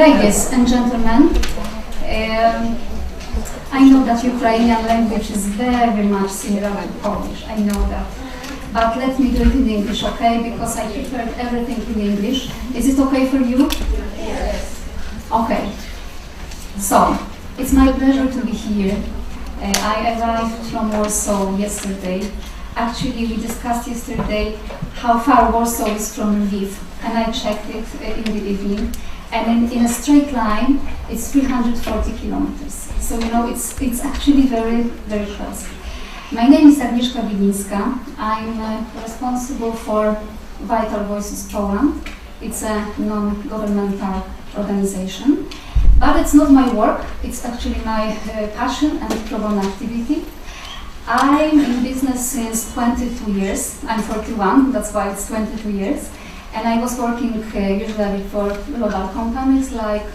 Ladies and gentlemen, I know that Ukrainian language is very much similar to Polish, I know that. But let me do it in English, okay? Because I prepared everything in English. Is it okay for you? Yes. Okay. So, it's my pleasure to be here. I arrived from Warsaw yesterday. Actually, we discussed yesterday how far Warsaw is from Lviv, and I checked it in the evening. And in a straight line, it's 340 kilometers. So, you know, it's actually very, very close. My name is Agnieszka Bilińska. I'm responsible for Vital Voices Poland. It's a non-governmental organization. But it's not my work, it's actually my passion and pro bono activity. I'm in business since 22 years. I'm 41, that's why it's 22 years. And I was working usually for global companies like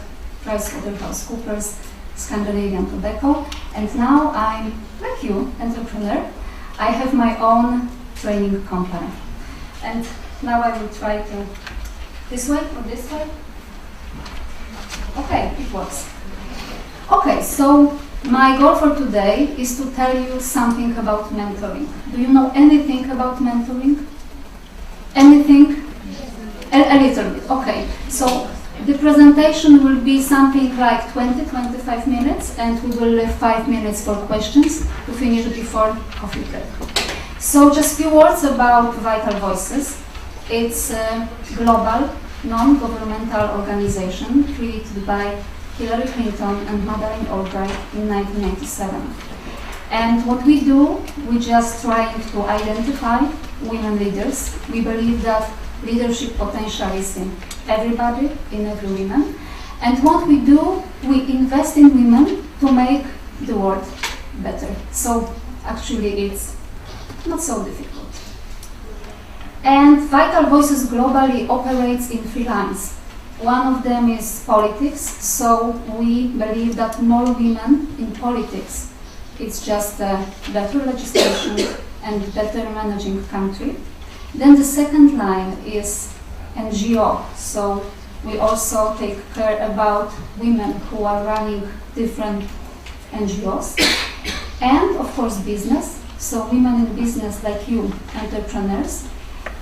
PricewaterhouseCoopers, Scandinavian Tobacco. And now I'm, like you, entrepreneur. I have my own training company. And now I will try to, this way or this way? Okay, it works. Okay, so my goal for today is to tell you something about mentoring. Do you know anything about mentoring? Anything? A little bit, okay. So the presentation will be something like 20-25 minutes, and we will leave 5 minutes for questions to finish before coffee break. So just a few words about Vital Voices. It's a global, non-governmental organization created by Hillary Clinton and Madeleine Albright in 1997. And what we do, we just try to identify women leaders. We believe that leadership potential is in everybody, in every woman. And what we do, we invest in women to make the world better. So actually it's not so difficult. And Vital Voices globally operates in 3 lines. One of them is politics, so we believe that more women in politics, it's just better legislation and better managing country. Then the second line is NGO, so we also take care about women who are running different NGOs. And of course business, so women in business like you, entrepreneurs,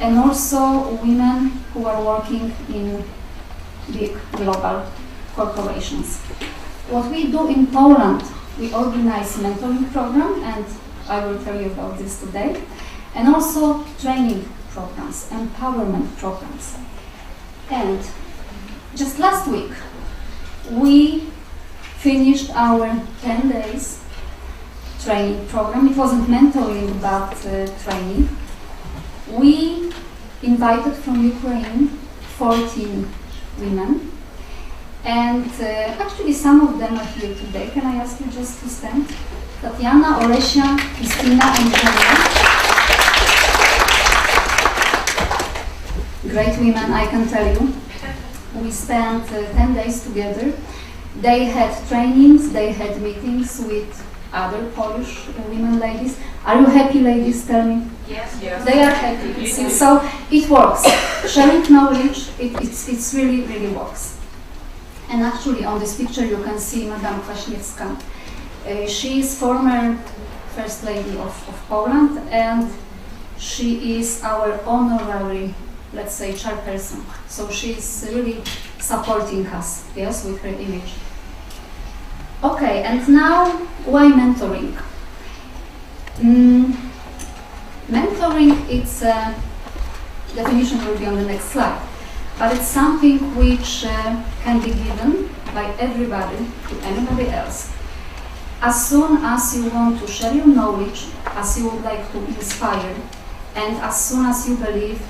and also women who are working in big global corporations. What we do in Poland, we organize mentoring program, and I will tell you about this today, and also training programs, empowerment programs. And just last week, we finished our 10 days training program. It wasn't mentoring, but training. We invited from Ukraine 14 women, and actually some of them are here today. Can I ask you just to stand? Tatiana, Olesia, Kristina, and Joanna. Great women, I can tell you. We spent 10 days together. They had trainings, they had meetings with other Polish women ladies. Are you happy, ladies? Tell me. Yes, yes. They are happy. So it works. Sharing knowledge, it's really works. And actually on this picture you can see Madame Kwaśniewska. She is former First Lady of Poland, and she is our honorary, let's say, chairperson. So she is really supporting us, yes, with her image. Okay, and now why mentoring? Mentoring, its definition will be on the next slide, but it's something which can be given by everybody to anybody else. As soon as you want to share your knowledge, as you would like to inspire, and as soon as you believe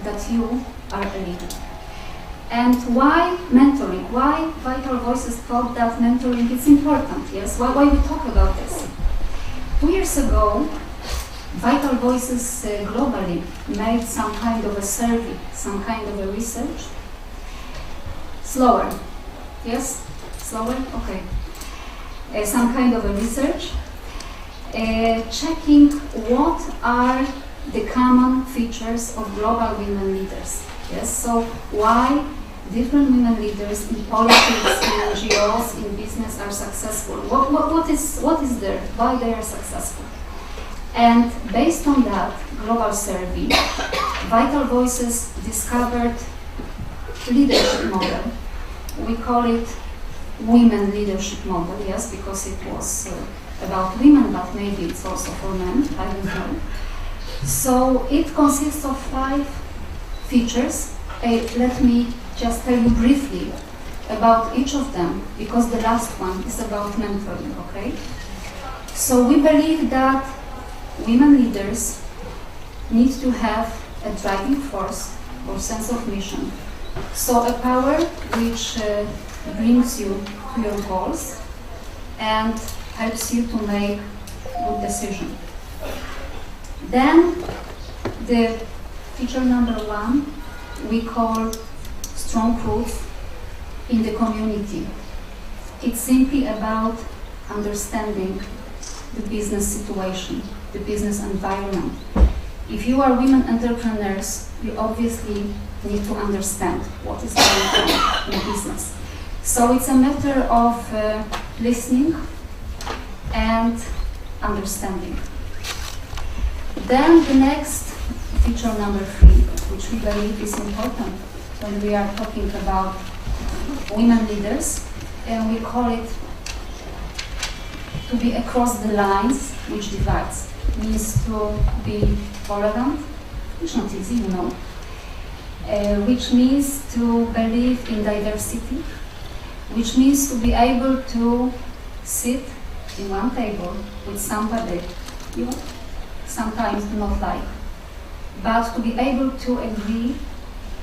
that you are a leader. And why mentoring? Why Vital Voices thought that mentoring is important? Yes, why we talk about this? 2 years ago, Vital Voices globally made some kind of a survey, some kind of a research. Slower. Yes? Slower? Okay. Some kind of a research, checking what are the common features of global women leaders. Yes, so why different women leaders in politics, in NGOs, in business are successful? What is there? Why they are successful? And based on that global survey, Vital Voices discovered leadership model. We call it women leadership model, yes, because it was about women, but maybe it's also for men, I don't know. So it consists of 5 features. Let me just tell you briefly about each of them, because the last one is about mentoring, okay? So we believe that women leaders need to have a driving force or sense of mission. So a power which brings you to your goals and helps you to make good decision. Then the feature number 1 we call strong proof in the community. It's simply about understanding the business situation, the business environment. If you are women entrepreneurs, you obviously need to understand what is going on in business. So it's a matter of listening and understanding. Then the next feature number 3, which we believe is important when we are talking about women leaders, and we call it to be across the lines which divides. Means to be tolerant, which is not easy, you know, which means to believe in diversity, which means to be able to sit in one table with somebody you sometimes do not like, but to be able to agree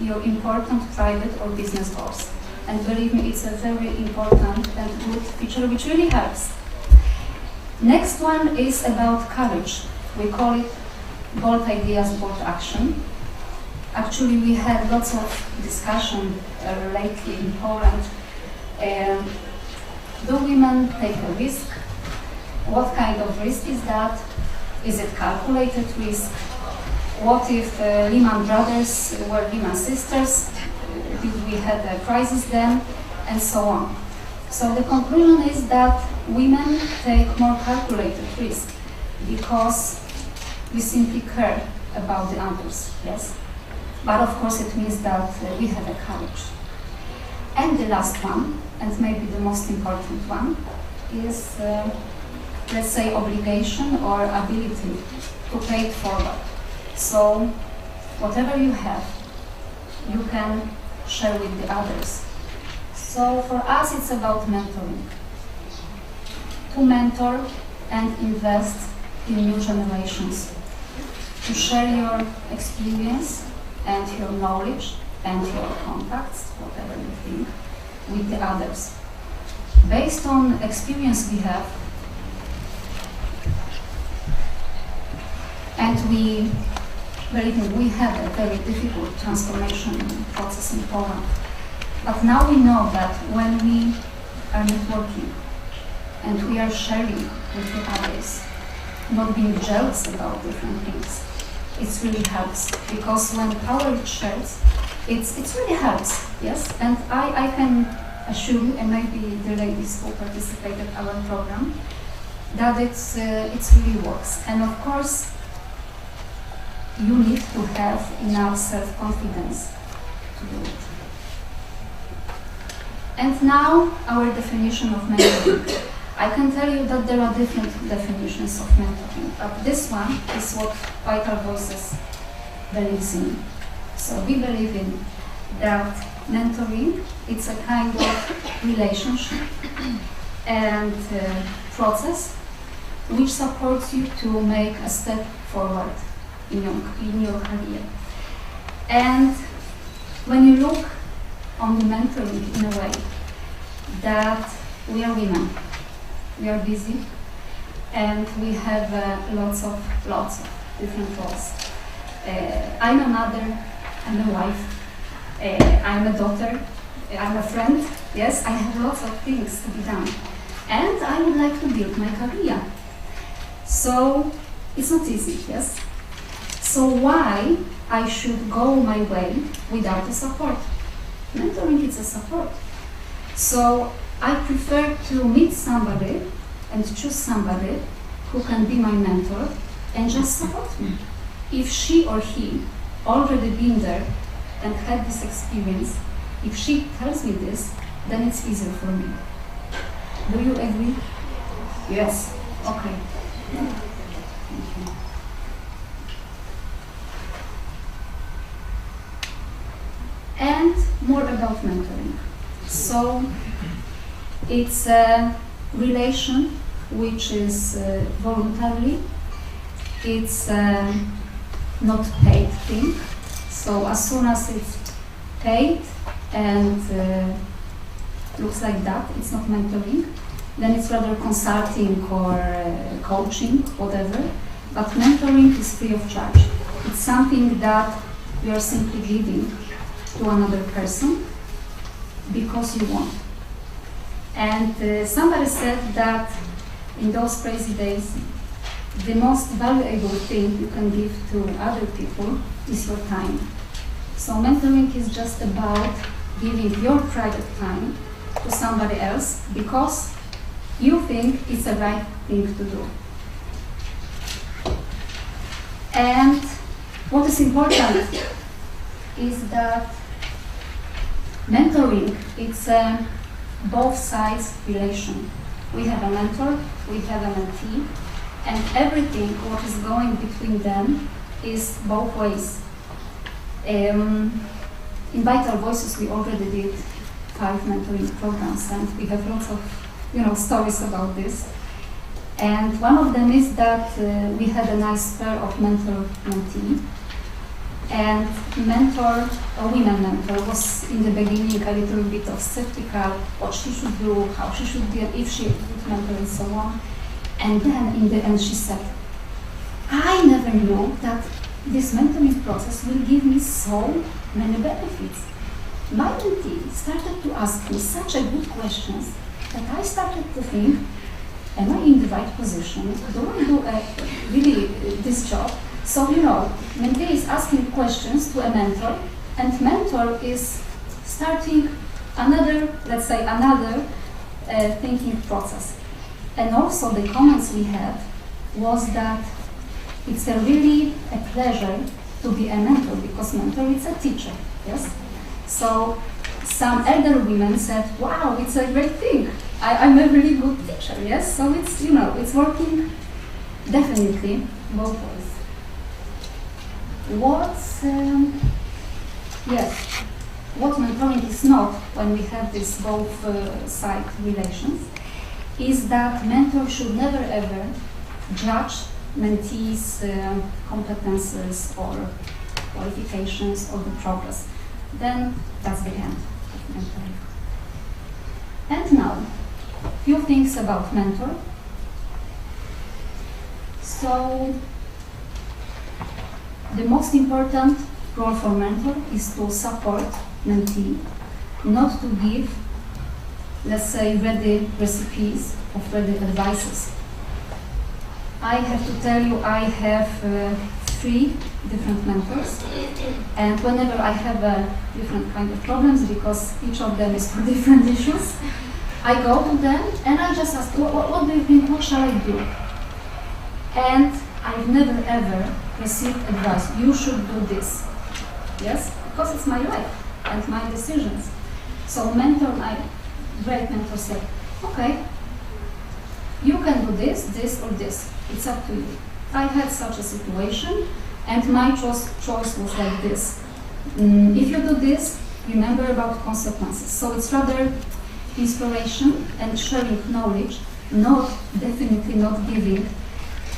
your important private or business goals. And believe me, it's a very important and good feature which really helps. Next one is about courage. We call it bold ideas, bold action. Actually, we had lots of discussion lately in Poland. Do women take a risk? What kind of risk is that? Is it calculated risk? What if Lehman Brothers were Lehman sisters? Did we have a crisis then? And so on. So the conclusion is that women take more calculated risk because we simply care about the others, yes? But of course it means that we have a courage. And the last one, and maybe the most important one, is, let's say, obligation or ability to pay it forward. So whatever you have, you can share with the others. So for us it's about mentoring. To mentor and invest in new generations. To share your experience and your knowledge and your contacts, whatever you think, with the others. Based on experience we have, and we, believe me, we had a very difficult transformation process in Poland. But now we know that when we are networking and we are sharing with the others, not being jealous about different things, it really helps. Because when power is shared, it really helps, yes? And I can assure you, and maybe the ladies who participated in our program, that it really works. And of course, you need to have enough self-confidence to do it. And now, our definition of mentoring. I can tell you that there are different definitions of mentoring, but this one is what Vital Voices believes in. So we believe in that mentoring, it's a kind of relationship and process which supports you to make a step forward in your career. And when you look on the mentoring in a way that we are women, we are busy, and we have lots of different roles. I'm a mother, I'm a wife, I'm a daughter, I'm a friend. Yes, I have lots of things to be done, and I would like to build my career. So it's not easy, yes. So why I should go my way without the support? Mentoring is a support. So I prefer to meet somebody and choose somebody who can be my mentor and just support me. If she or he already been there and had this experience, if she tells me this, then it's easier for me. Do you agree? Yes. Okay. Thank you. And more about mentoring. So it's a relation which is voluntary. It's not paid thing. So as soon as it's paid and looks like that, it's not mentoring. Then it's rather consulting or coaching, whatever. But mentoring is free of charge. It's something that you are simply giving to another person because you want. And somebody said that in those crazy days, the most valuable thing you can give to other people is your time. So mentoring is just about giving your private time to somebody else because you think it's the right thing to do. And what is important is that mentoring, it's a both sides relation. We have a mentor, we have a mentee, and everything what is going between them is both ways. In Vital Voices we already did 5 mentoring programs and we have lots of stories about this. And one of them is that we had a nice pair of mentor-mentee. And mentor, a women mentor, was in the beginning a little bit of skeptical what she should do, how she should be, if she would mentor and so on. And then in the end she said, I never knew that this mentoring process will give me so many benefits. My mentee started to ask me such a good questions that I started to think, am I in the right position? Do I do really this job? So, mentee is asking questions to a mentor, and mentor is starting another thinking process. And also the comments we had was that it's really a pleasure to be a mentor because mentor is a teacher, yes? So some elder women said, wow, it's a great thing. I'm a really good teacher, yes? So it's, it's working definitely both ways. What mentoring is not when we have this both side relations is that mentor should never ever judge mentees' competences or qualifications or the progress. Then that's the end of mentoring. And now, few things about mentor. So, the most important role for mentor is to support mentee, not to give, let's say, ready recipes of ready advices. I have to tell you, I have 3 different mentors, and whenever I have a different kind of problems, because each of them is for different issues, I go to them and I just ask, what do you think, what shall I do? And I've never ever received advice, you should do this. Yes, because it's my life and my decisions. So mentor, my great mentor said, okay, you can do this, this or this. It's up to you. I had such a situation and my choice was like this. If you do this, remember about consequences. So it's rather inspiration and sharing knowledge, definitely not giving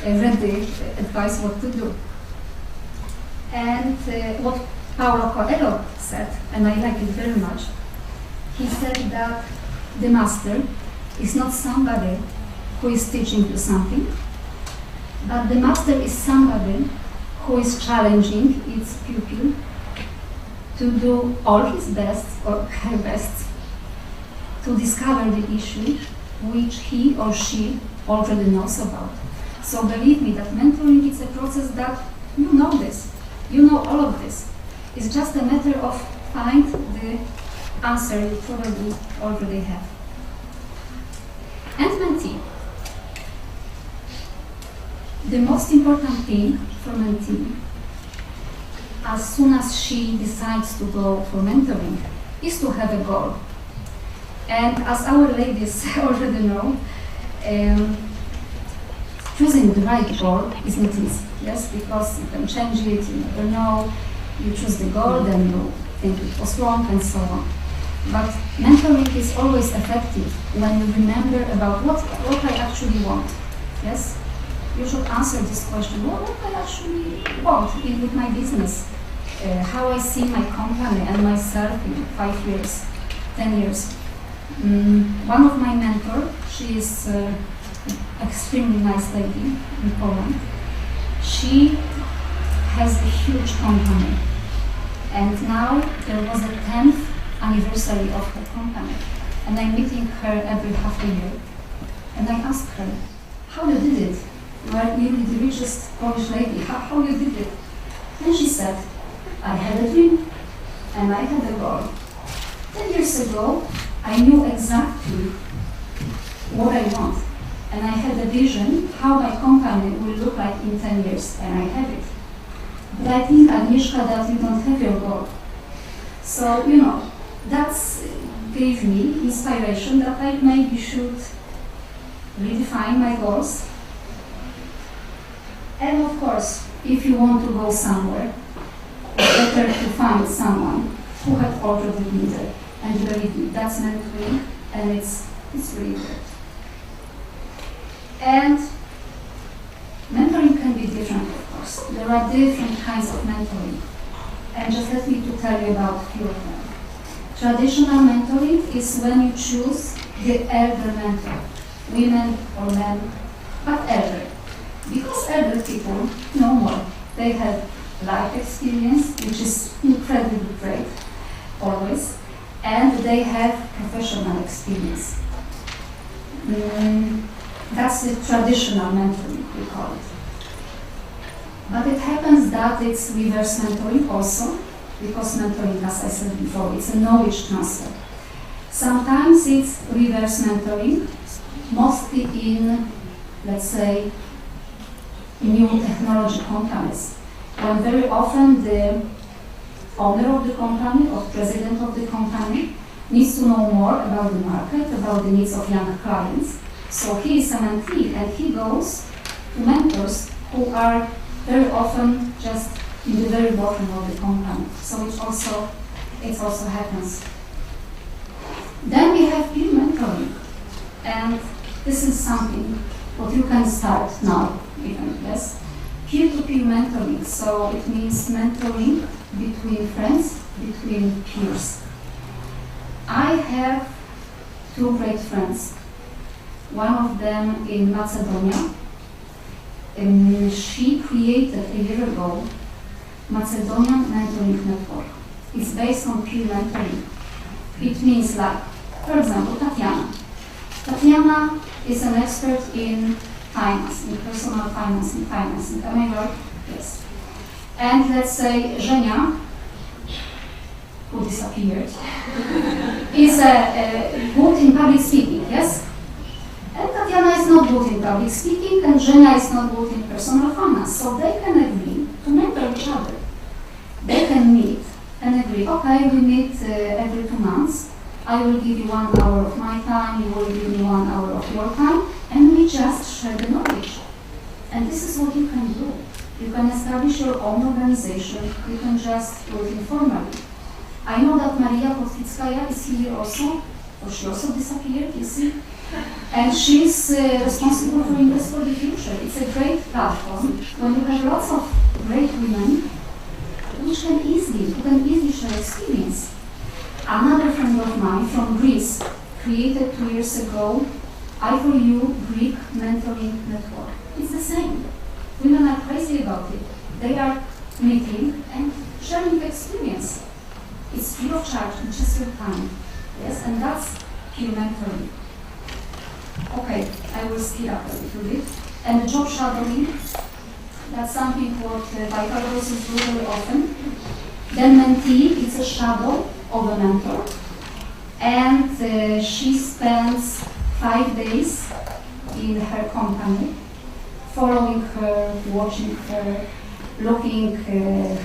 ready advice what to do. And what Paulo Coelho said, and I like it very much, he said that the master is not somebody who is teaching you something, but the master is somebody who is challenging its pupil to do all his best or her best to discover the issue which he or she already knows about. So believe me that mentoring is a process that you know this, you know all of this. It's just a matter of find the answer you probably already have. And mentee. The most important thing for mentee, as soon as she decides to go for mentoring, is to have a goal. And as our ladies already know, choosing the right goal is not easy, yes, because you can change it, you never know, you choose the goal, then you think it was wrong, and so on. But mentoring is always effective when you remember about what I actually want, yes? You should answer this question, what I actually want with my business, how I see my company and myself in 5 years, 10 years. One of my mentors, she is an extremely nice lady in Poland. She has a huge company, and now there was a 10th anniversary of her company, and I'm meeting her every half a year. And I asked her, how you did it? You are nearly the richest Polish lady, how you did it? And she said, I had a dream, and I had a goal. 10 years ago, I knew exactly what I want, and I had a vision how my company will look like in 10 years, and I have it. But I think, Agnieszka, that you don't have your goal. So, that gave me inspiration that I maybe should redefine my goals. And of course, if you want to go somewhere, it's better to find someone who had already been there. And believe me, that's mentoring, and it's really good. And mentoring can be different, of course. There are different kinds of mentoring. And just let me to tell you about a few of them. Traditional mentoring is when you choose the elder mentor, women or men, but elder. Because elder people know more. They have life experience, which is incredibly great, always, and they have professional experience. That's the traditional mentoring, we call it. But it happens that it's reverse mentoring also, because mentoring, as I said before, it's a knowledge transfer. Sometimes it's reverse mentoring, mostly in, let's say, new technology companies, when very often the owner of the company or president of the company needs to know more about the market, about the needs of young clients. So he is a mentee, and he goes to mentors who are very often just in the very bottom of the company. So it also happens. Then we have peer mentoring, and this is something what you can start now, even, yes? Peer-to-peer mentoring, so it means mentoring between friends, between peers. I have 2 great friends. One of them in Macedonia. She created a year ago Macedonian Mentoring Network. It's based on peer mentoring. It means, like, for example, Tatiana. Tatiana is an expert in finance, in personal finance, in financing. Am I right? Yes. And let's say Żenia, who disappeared, is good in public speaking, yes? And Tatiana is not good in public speaking, and Żenia is not good in personal finance. So they can agree to mentor each other. They can meet and agree, okay, we meet every 2 months. I will give you 1 hour of my time, you will give me 1 hour of your time, and we just share the knowledge. And this is what you can do. You can establish your own organization, you can just do it informally. I know that Maria Kotwickaja is here also, or she also disappeared, you see? And she's responsible for Invest for the Future. It's a great platform when you have lots of great women who can easily share experience. Another friend of mine from Greece created 2 years ago I4U Greek Mentoring Network. It's the same. Women are crazy about it. They are meeting and sharing experience. It's free of charge, it's just your time. Yes, and that's peer mentoring. Okay, I will speed up a little bit. And the job shadowing, that's something what Pythagoras is doing very often. Then mentee, it's a shadow of a mentor. And she spends 5 days in her company, following her, watching her, looking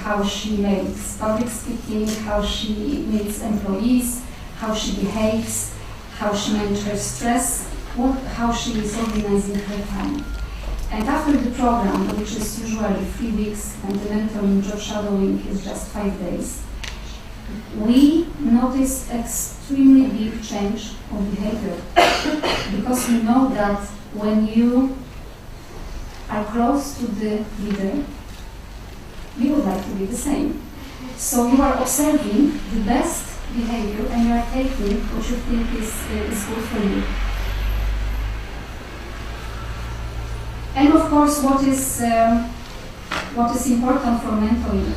how she makes public speaking, how she meets employees, how she behaves, how she manages her stress, how she is organizing her time. And after the program, which is usually 3 weeks, and the mentoring job shadowing is just 5 days, we notice extremely big change of behavior. Because we know that when you are close to the leader, you would like to be the same. So you are observing the best behavior and you are taking what you think is good for you. And of course, what is important for mentoring,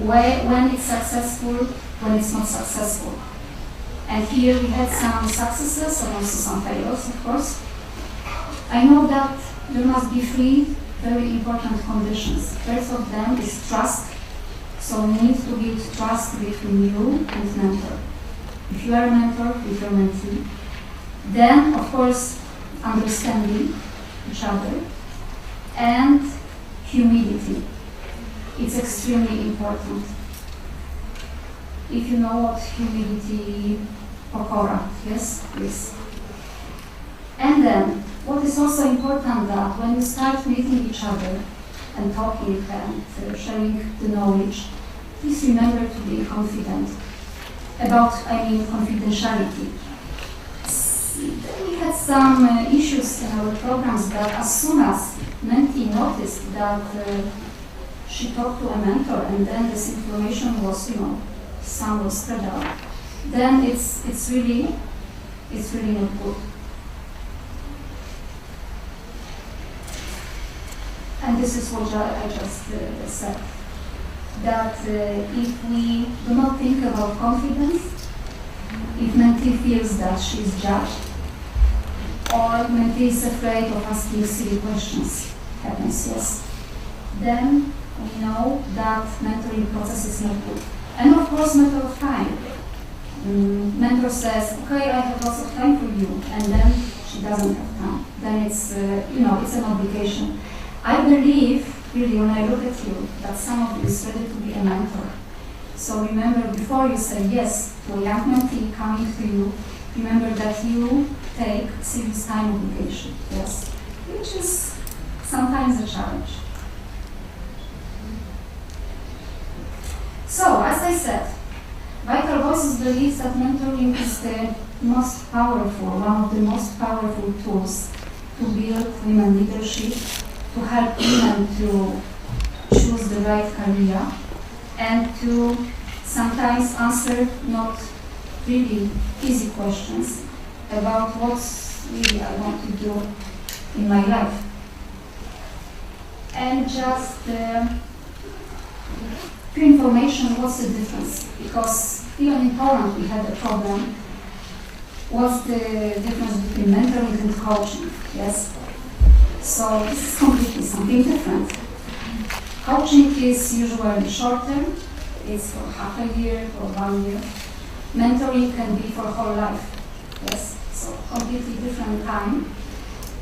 when it's successful, when it's not successful. And here we had some successes and also some failures, of course. I know that there must be 3 very important conditions. First of them is trust. So we need to build trust between you and mentor. If you are a mentor with your mentee, then of course understanding each other and humility. It's extremely important. If you know what humility, pokora, yes, please. And then, what is also important that when you start meeting each other and talking and sharing the knowledge, please remember to be confident about, confidentiality. We had some issues in our programs, but as soon as mentee noticed that she talked to a mentor and then this information was, somewhat spread out, then it's really not good. And this is what I just said, that if we do not think about confidence, if mentee feels that she is judged, or mentee is afraid of asking silly questions, happens, yes, then we know that mentoring process is not good. And of course, matter of time. Mentor says, okay, I have lots of time for you, and then she doesn't have time. Then it's, it's an obligation. I believe, really, when I look at you, that some of you is ready to be a mentor. So remember, before you say yes to a young mentee coming to you, remember that you take serious time obligation, yes, which is sometimes a challenge. So, as I said, Vital Voices believes that mentoring is the most powerful, one of the most powerful tools to build women leadership, to help women to choose the right career, and to sometimes answer not really easy questions about what really I want to do in my life. And just information, what's the difference? Because even in Poland we had a problem. What's the difference between mentoring and coaching? Yes? So this is completely something different. Coaching is usually short term, it's for half a year or 1 year. Mentoring can be for whole life. Yes? So completely different time.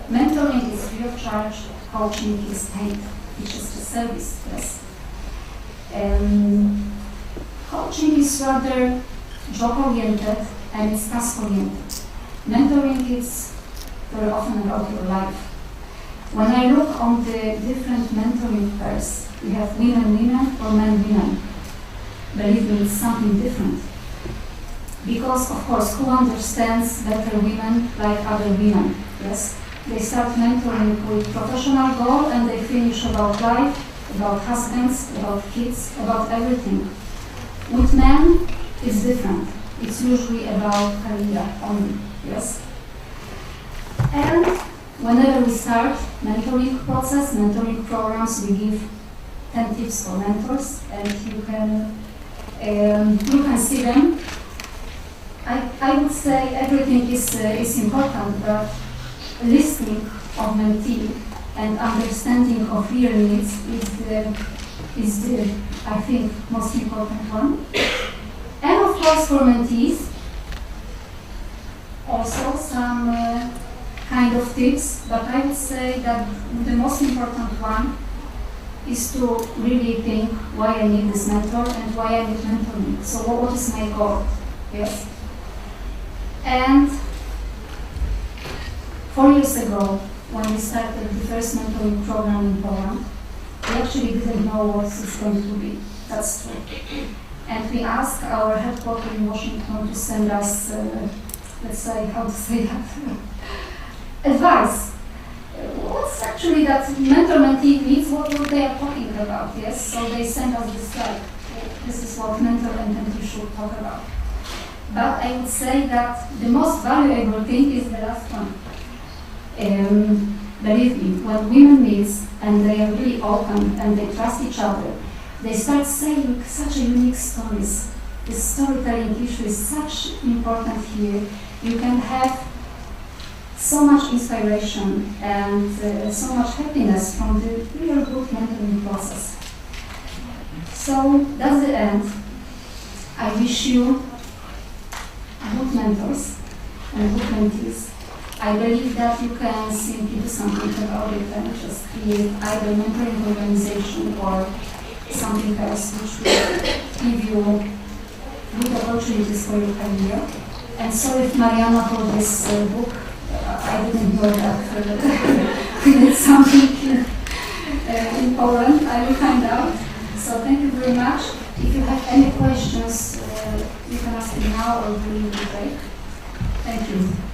Mentoring is free of charge, coaching is paid, which is the service. Yes? Coaching is rather job-oriented and it's task-oriented. Mentoring is very often about your life. When I look on the different mentoring pairs, we have women or men. Believe me, it's something different. Because, of course, who understands better women like other women? Yes? They start mentoring with professional goal and they finish about life, about husbands, about kids, about everything. With men, it's different. It's usually about career only, yes? And whenever we start mentoring process, mentoring programs, we give 10 tips for mentors, and you can see them. I would say everything is important, but listening of mentee and understanding of real needs is the I think most important one. And of course for mentees, also some kind of tips, but I would say that the most important one is to really think why I need this mentor and why I need mentoring. So what is my goal? Yes. And 4 years ago, when we started the first mentoring program in Poland, we actually didn't know what it's going to be. That's true. And we asked our headquarters in Washington to send us, let's say, how to say that, advice. What's actually that mentor-mentee needs, what they are talking about, yes? So they sent us this slide. This is what mentor and mentee should talk about. But I would say that the most valuable thing is the last one. Believe me, when women meet and they are really open and they trust each other, they start saying such a unique stories. The storytelling issue is such important here. You can have so much inspiration and so much happiness from the real good mentoring process. So that's the end. I wish you good mentors and good mentees. I believe that you can simply do something about it and just create either mentoring organization or something else which will give you good opportunities for your career. And sorry if Mariana for this book. I didn't know that we did something in Poland. I will find out. So thank you very much. If you have any questions, you can ask me now or during the break. Thank you.